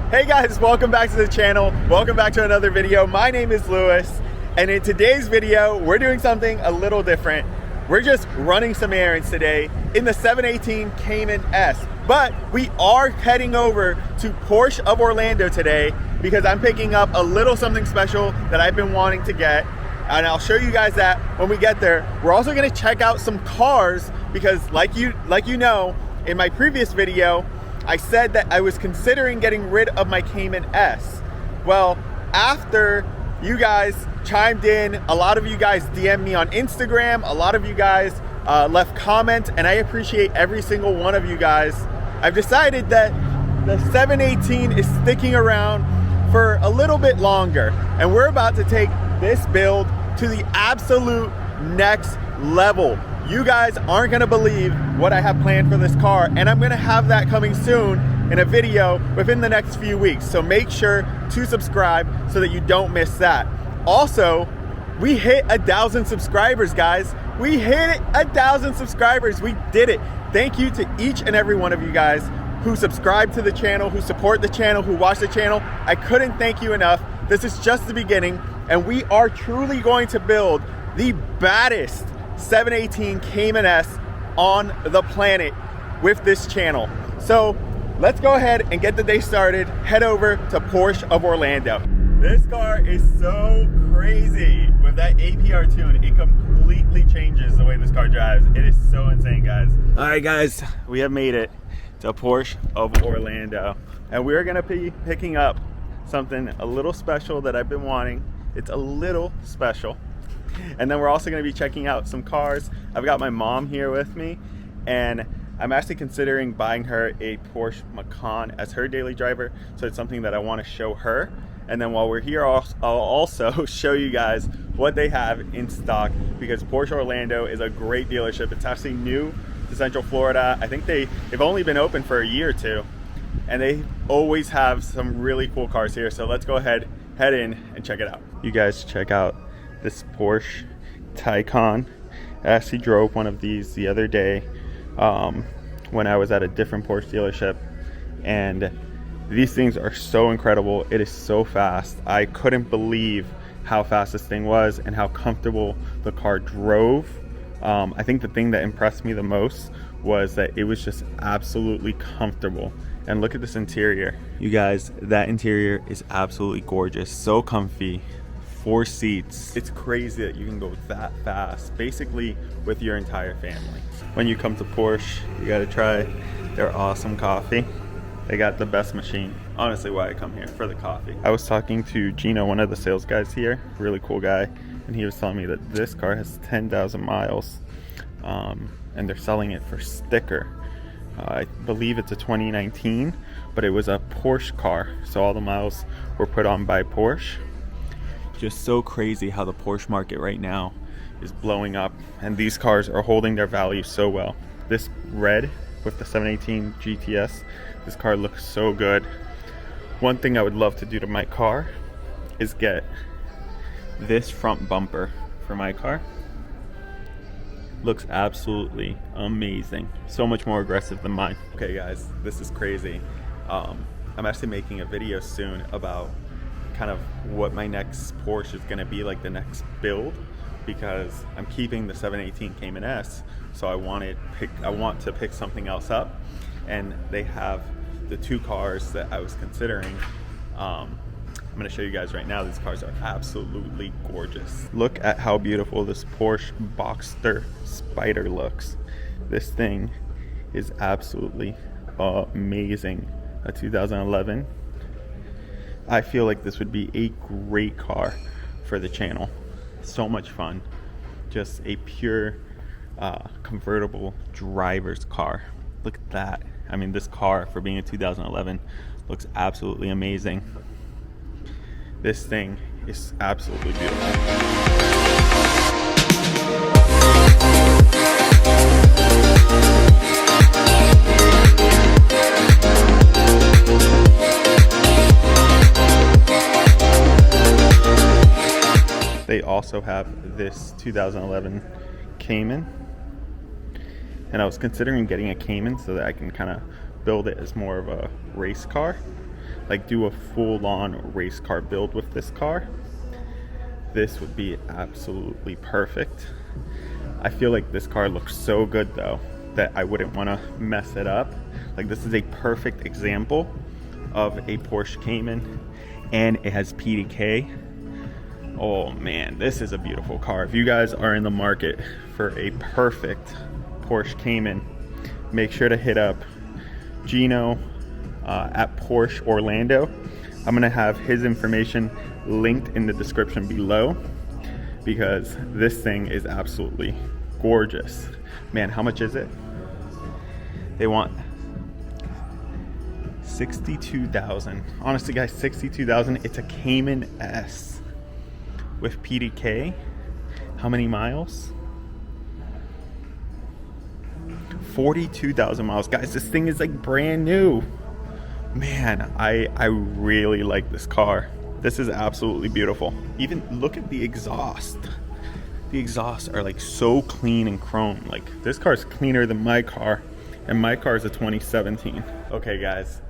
Hey guys, welcome back to the channel. Welcome back to another video. My name is Lewis, and in today's video, we're doing something a little different. We're just running some errands today in the 718 Cayman S. But we are heading over to Porsche of Orlando today because I'm picking up a little something special that I've been wanting to get. And I'll show you guys that when we get there. We're also gonna check out some cars because like you know, in my previous video, I said that I was considering getting rid of my Cayman S. Well, after you guys chimed in, a lot of you guys DM'd me on Instagram, a lot of you guys left comments, and I appreciate every single one of you guys. I've decided that the 718 is sticking around for a little bit longer, and we're about to take this build to the absolute next level. You guys aren't gonna believe what I have planned for this car, and I'm gonna have that coming soon in a video within the next few weeks. So make sure to subscribe so that you don't miss that. Also, we hit 1,000 subscribers, guys. We hit 1,000 subscribers. We did it. Thank you to each and every one of you guys who subscribe to the channel, who support the channel, who watch the channel. I couldn't thank you enough. This is just the beginning, and we are truly going to build the baddest 718 Cayman S on the planet with this channel. So let's go ahead and get the day started. Head over to Porsche of Orlando. This car is so crazy with that APR tune. It completely changes the way this car drives. It is so insane, guys. All right, guys, we have made it to Porsche of Orlando, and we're gonna be picking up something a little special that I've been wanting. It's a little special. And then we're also going to be checking out some cars. I've got my mom here with me, and I'm actually considering buying her a Porsche Macan as her daily driver. So it's something that I want to show her. And then while we're here, I'll also show you guys what they have in stock, because Porsche Orlando is a great dealership. It's actually new to Central Florida. I think they've only been open for a year or two, and they always have some really cool cars here. So let's go ahead, head in and check it out. You guys check out this Porsche Taycan. I actually drove one of these the other day when I was at a different Porsche dealership, and these things are so incredible. It is so fast. I couldn't believe how fast this thing was and how comfortable the car drove. I think the thing that impressed me the most was that it was just absolutely comfortable. And look at this interior. You guys, that interior is absolutely gorgeous. So comfy. 4 seats. It's crazy that you can go that fast, basically with your entire family. When you come to Porsche, you gotta try their awesome coffee. They got the best machine. Honestly, why I come here, for the coffee. I was talking to Gina, one of the sales guys here, really cool guy, and he was telling me that this car has 10,000 miles, and they're selling it for sticker. I believe it's a 2019, but it was a Porsche car, so all the miles were put on by Porsche. Just so crazy how the Porsche market right now is blowing up, and these cars are holding their value so well. This red with the 718 GTS, this car looks so good. One thing I would love to do to my car is get this front bumper for my car. Looks absolutely amazing. So much more aggressive than mine. Okay guys, this is crazy. I'm actually making a video soon about kind of what my next Porsche is going to be, like the next build, because I'm keeping the 718 Cayman S, so I want to pick something else up, and they have the 2 cars that I was considering. I'm going to show you guys right now. These cars are absolutely gorgeous. Look at how beautiful this Porsche Boxster Spider looks. This thing is absolutely amazing. A 2011. I feel like this would be a great car for the channel. So much fun. Just a pure convertible driver's car. Look at that. I mean, this car, for being a 2011, looks absolutely amazing. This thing is absolutely beautiful. They also have this 2011 Cayman, and I was considering getting a Cayman so that I can kind of build it as more of a race car, like do a full-on race car build with this car, this would be absolutely perfect. I feel like this car looks so good though that I wouldn't want to mess it up. Like, this is a perfect example of a Porsche Cayman, and it has PDK. Oh man, this is a beautiful car. If you guys are in the market for a perfect Porsche Cayman, make sure to hit up Gino at Porsche Orlando. I'm gonna have his information linked in the description below, because this thing is absolutely gorgeous. Man, how much is it? They want 62,000. Honestly guys, 62,000. It's a Cayman S with PDK. How many miles? 42,000 miles. Guys, this thing is like brand new. Man, I really like this car. This is absolutely beautiful. Even look at the exhaust. The exhausts are like so clean and chrome. Like, this car is cleaner than my car, and my car is a 2017. Okay guys,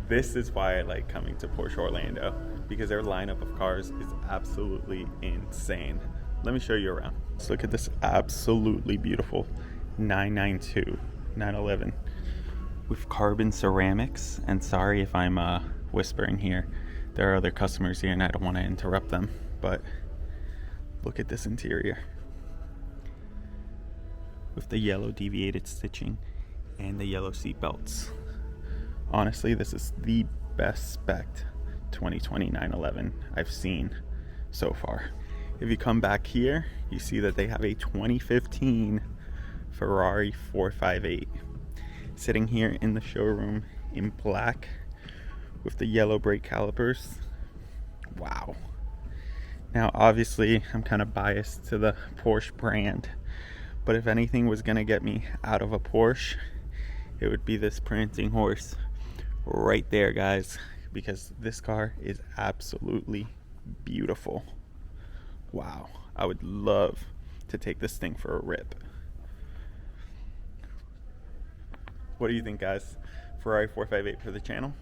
this is why I like coming to Porsche Orlando, because their lineup of cars is absolutely insane. Let me show you around. Let's look at this absolutely beautiful 992 911 with carbon ceramics. And sorry if I'm whispering here, there are other customers here and I don't want to interrupt them, but look at this interior with the yellow deviated stitching and the yellow seat belts. Honestly, this is the best spec 2020 911 I've seen so far. If you come back here, you see that they have a 2015 Ferrari 458 sitting here in the showroom in black with the yellow brake calipers. Wow. Now obviously I'm kind of biased to the Porsche brand, but if anything was gonna get me out of a Porsche, it would be this prancing horse right there, guys, because this car is absolutely beautiful. Wow, I would love to take this thing for a rip. What do you think, guys? Ferrari 458 for the channel?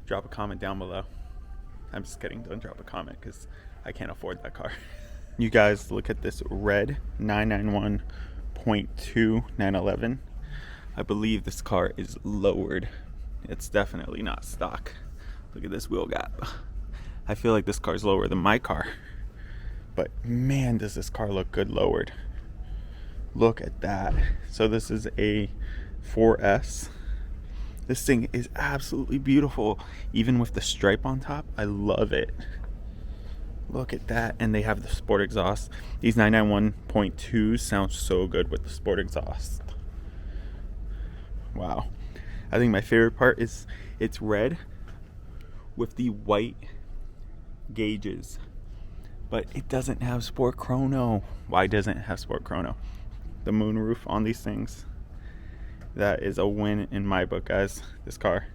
Drop a comment down below. I'm just kidding, don't drop a comment because I can't afford that car. You guys, look at this red 991.2 911. I believe this car is lowered. It's definitely not stock. Look at this wheel gap. I feel like this car is lower than my car, but man, does this car look good lowered. Look at that. So this is a 4S. This thing is absolutely beautiful, even with the stripe on top. I love it. Look at that. And they have the sport exhaust. These 991.2s sound so good with the sport exhaust. Wow. I think my favorite part is it's red with the white gauges, but it doesn't have sport chrono. Why doesn't it have sport chrono? The moonroof on these things, that is a win in my book, guys. This car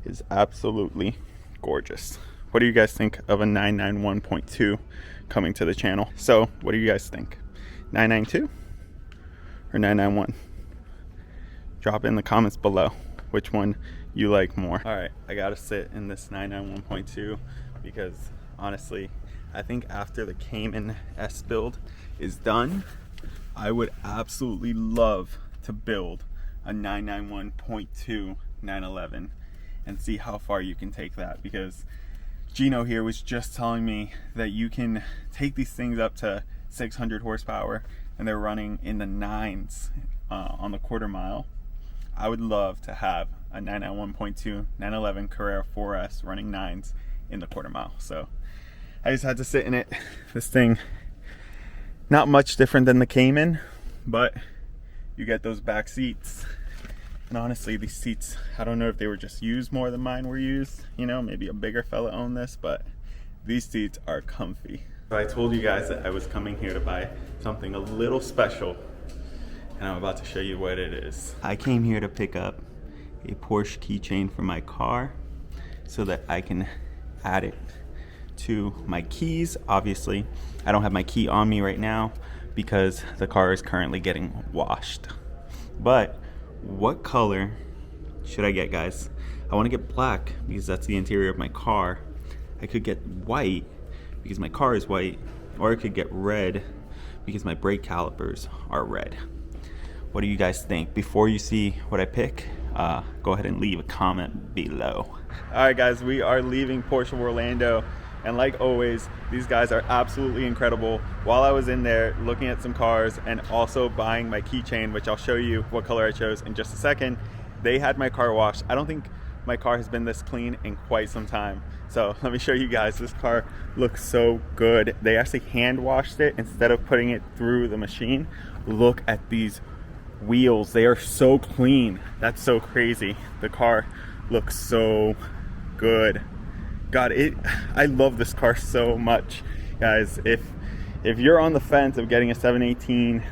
is absolutely gorgeous. What do you guys think of a 991.2 coming to the channel? So what do you guys think? 992 or 991? Drop it in the comments below which one you like more. All right, I gotta sit in this 991.2 because honestly, I think after the Cayman S build is done, I would absolutely love to build a 991.2 911 and see how far you can take that, because Gino here was just telling me that you can take these things up to 600 horsepower and they're running in the 9s on the quarter mile. I would love to have a 991.2 911 Carrera 4S running 9s in the quarter mile. So I just had to sit in it. This thing, not much different than the Cayman, but you get those back seats. And honestly, these seats, I don't know if they were just used more than mine were used. You know, maybe a bigger fella owned this, but these seats are comfy. So I told you guys that I was coming here to buy something a little special, and I'm about to show you what it is. I came here to pick up a Porsche keychain for my car so that I can add it to my keys. Obviously, I don't have my key on me right now because the car is currently getting washed. But what color should I get, guys? I want to get black because that's the interior of my car. I could get white because my car is white, or I could get red because my brake calipers are red. What do you guys think? Before you see what I pick, go ahead and leave a comment below. All right, guys, we are leaving Porsche Orlando, and like always, these guys are absolutely incredible. While I was in there looking at some cars and also buying my keychain, which I'll show you what color I chose in just a second, they had my car washed. I don't think my car has been this clean in quite some time. So let me show you guys. This car looks so good. They actually hand washed it instead of putting it through the machine. Look at these wheels. They are so clean. That's so crazy. The car looks so good. God, I love this car so much. Guys, if you're on the fence of getting a 718,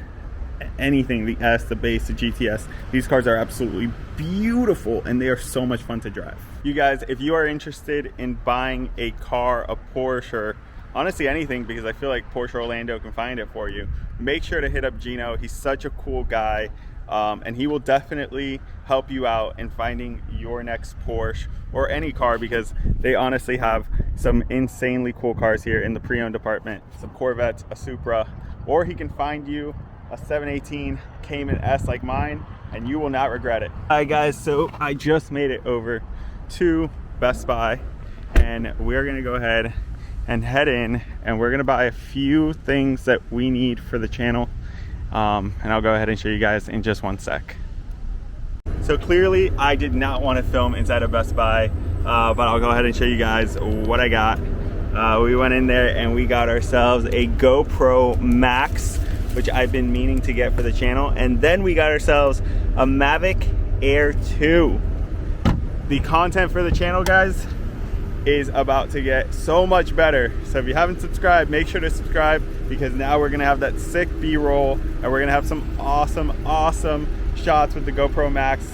anything, the S, the base, the GTS, these cars are absolutely beautiful and they are so much fun to drive. You guys, if you are interested in buying a car, a Porsche, or honestly anything, because I feel like Porsche Orlando can find it for you, make sure to hit up Gino. He's such a cool guy, and he will definitely help you out in finding your next Porsche or any car, because they honestly have some insanely cool cars here in the pre-owned department. Some Corvettes, a Supra, or he can find you a 718 Cayman S like mine, and you will not regret it. Hi guys, so I just made it over to Best Buy, and we're gonna go ahead and head in, and we're gonna buy a few things that we need for the channel, and I'll go ahead and show you guys in just one sec. So clearly I did not want to film inside of Best Buy, but I'll go ahead and show you guys what I got. We went in there and we got ourselves a GoPro Max, which I've been meaning to get for the channel, and then we got ourselves a Mavic Air 2. The content for the channel, guys, is about to get so much better. So if you haven't subscribed, make sure to subscribe, because now we're gonna have that sick B-roll, and we're gonna have some awesome shots with the GoPro Max,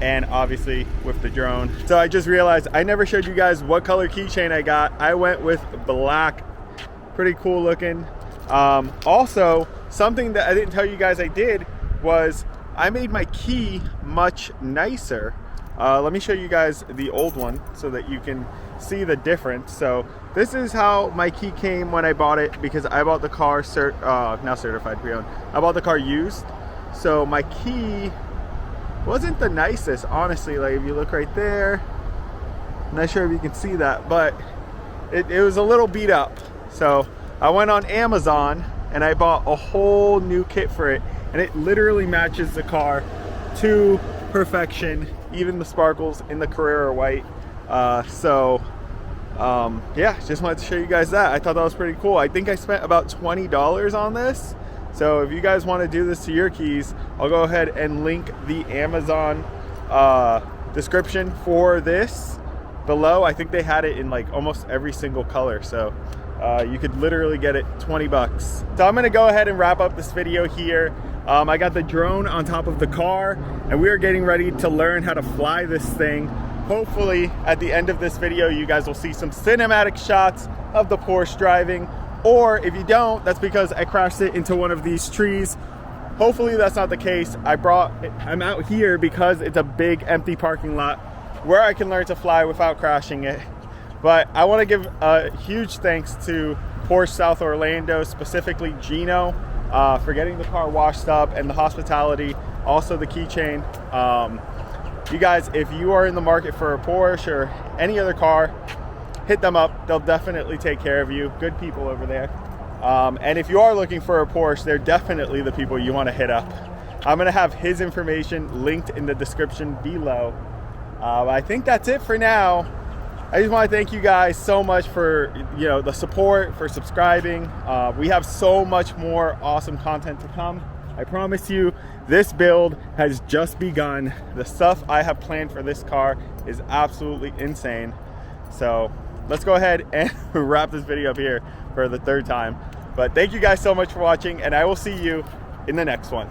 and obviously with the drone. So I just realized I never showed you guys what color keychain I got. I went with black. Pretty cool looking. Also, something that I didn't tell you guys I did was I made my key much nicer. Let me show you guys the old one so that you can see the difference. So this is how my key came when I bought it, because I bought the car now certified pre-owned. I bought the car used, so my key wasn't the nicest, honestly. Like if you look right there, I'm not sure if you can see that, but it was a little beat up. So I went on Amazon and I bought a whole new kit for it, and it literally matches the car to perfection, even the sparkles in the Carrera white. Yeah, just wanted to show you guys that. I thought that was pretty cool. I think I spent about $20 on this. So if you guys want to do this to your keys, I'll go ahead and link the Amazon description for this below. I think they had it in like almost every single color, so you could literally get it 20 bucks. So I'm gonna go ahead and wrap up this video here. I got the drone on top of the car, and we are getting ready to learn how to fly this thing. Hopefully at the end of this video you guys will see some cinematic shots of the Porsche driving, or if you don't, that's because I crashed it into one of these trees. Hopefully that's not the case. I'm out here because it's a big empty parking lot where I can learn to fly without crashing it. But I want to give a huge thanks to Porsche South Orlando, specifically Gino, for getting the car washed up, and the hospitality, also the keychain. You guys, if you are in the market for a Porsche or any other car, hit them up. They'll definitely take care of you. Good people over there. And if you are looking for a Porsche, they're definitely the people you want to hit up. I'm going to have his information linked in the description below. I think that's it for now. I just want to thank you guys so much for the support, for subscribing. We have so much more awesome content to come. I promise you, this build has just begun. The stuff I have planned for this car is absolutely insane. So let's go ahead and wrap this video up here for the third time. But thank you guys so much for watching, and I will see you in the next one.